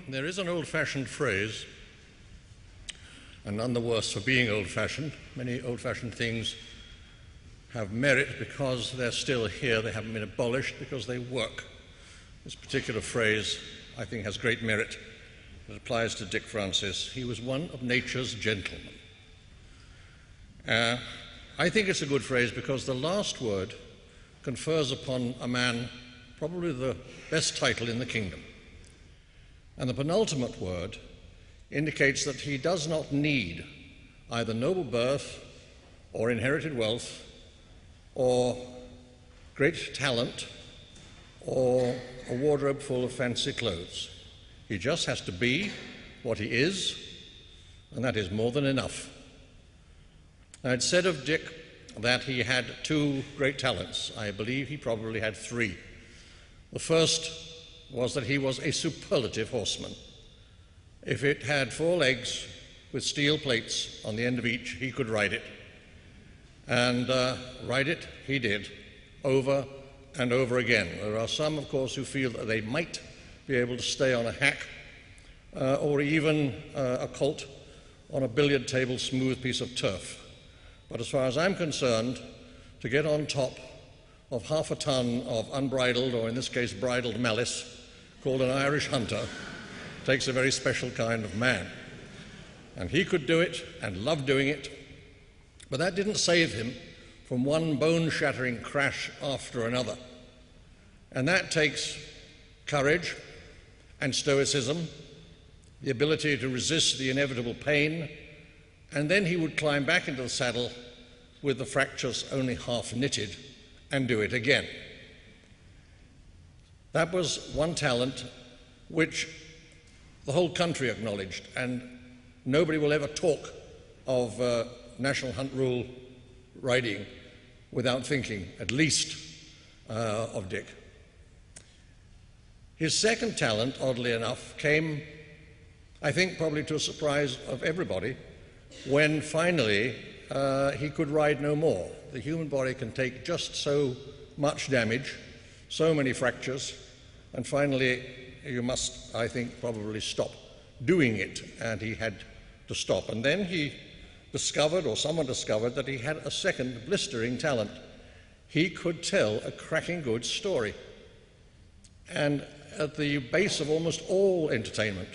There is an old-fashioned phrase, and none the worse for being old-fashioned. Many old-fashioned things have merit because they're still here. They haven't been abolished because they work. This particular phrase, I think, has great merit. It applies to Dick Francis. He was one of nature's gentlemen. I think it's a good phrase because the last word confers upon a man probably the best title in the kingdom. And the penultimate word indicates that he does not need either noble birth or inherited wealth or great talent or a wardrobe full of fancy clothes. He just has to be what he is, and that is more than enough. Now, it's said of Dick that he had two great talents. I believe he probably had three. The first was that he was a superlative horseman. If it had 4 legs with steel plates on the end of each, he could ride it. And ride it he did, over and over again. There are some, of course, who feel that they might be able to stay on a hack or even a colt on a billiard table smooth piece of turf. But as far as I'm concerned, to get on top of half a ton of unbridled, or in this case bridled malice, called an Irish hunter, takes a very special kind of man. And he could do it and loved doing it, but that didn't save him from one bone-shattering crash after another. And that takes courage and stoicism, the ability to resist the inevitable pain, and then he would climb back into the saddle with the fractures only half knitted and do it again. That was one talent which the whole country acknowledged, and nobody will ever talk of National Hunt Rule riding without thinking, at least, of Dick. His second talent, oddly enough, came, I think, probably to a surprise of everybody, when finally he could ride no more. The human body can take just so much damage, so many fractures, and finally you must, I think, probably stop doing it, and he had to stop. And then he discovered, or someone discovered, that he had a second blistering talent. He could tell a cracking good story. And at the base of almost all entertainment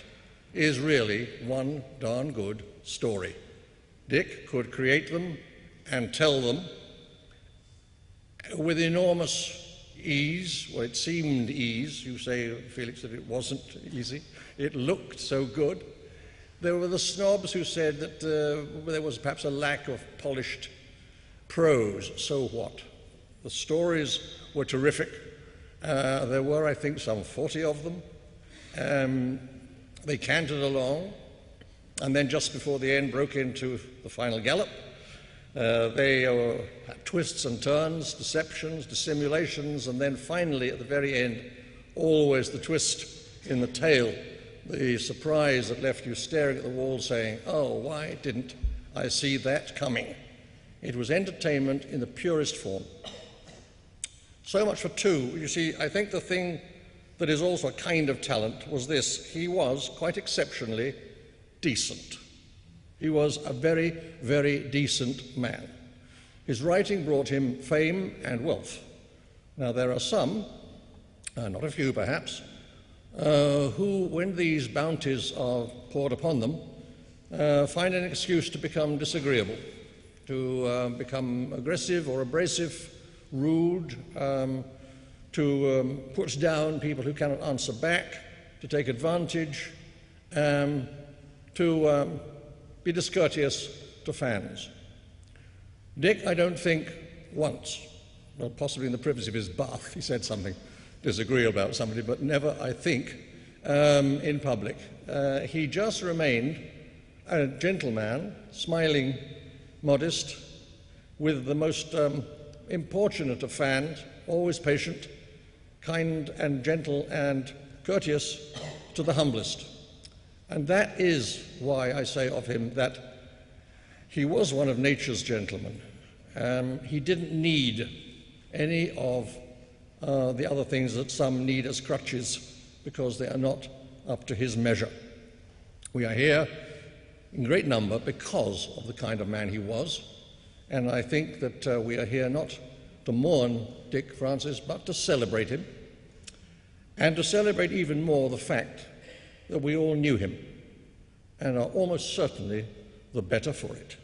is really one darn good story. Dick could create them and tell them with enormous ease. Well, it seemed ease. You say, Felix, that it wasn't easy. It looked so good. There were the snobs who said that there was perhaps a lack of polished prose. So what? The stories were terrific. There were, I think, some 40 of them. They cantered along, and then just before the end broke into the final gallop. They had twists and turns, deceptions, dissimulations, and then finally at the very end, always the twist in the tail, the surprise that left you staring at the wall saying, "Oh, why didn't I see that coming?" It was entertainment in the purest form. So much for two. You see, I think the thing that is also a kind of talent was this: he was quite exceptionally decent. He was a very, very decent man. His writing brought him fame and wealth. Now, there are some, not a few perhaps, who, when these bounties are poured upon them, find an excuse to become disagreeable, to become aggressive or abrasive, rude, to put down people who cannot answer back, to take advantage, to be discourteous to fans. Dick, I don't think once, well, possibly in the privacy of his bath, he said something disagreeable about somebody, but never, I think, in public. He just remained a gentleman, smiling, modest, with the most importunate of fans, always patient, kind and gentle and courteous to the humblest. And that is why I say of him that he was one of nature's gentlemen. He didn't need any of the other things that some need as crutches because they are not up to his measure. We are here in great number because of the kind of man he was, and I think that we are here not to mourn Dick Francis, but to celebrate him, and to celebrate even more the fact that we all knew him and are almost certainly the better for it.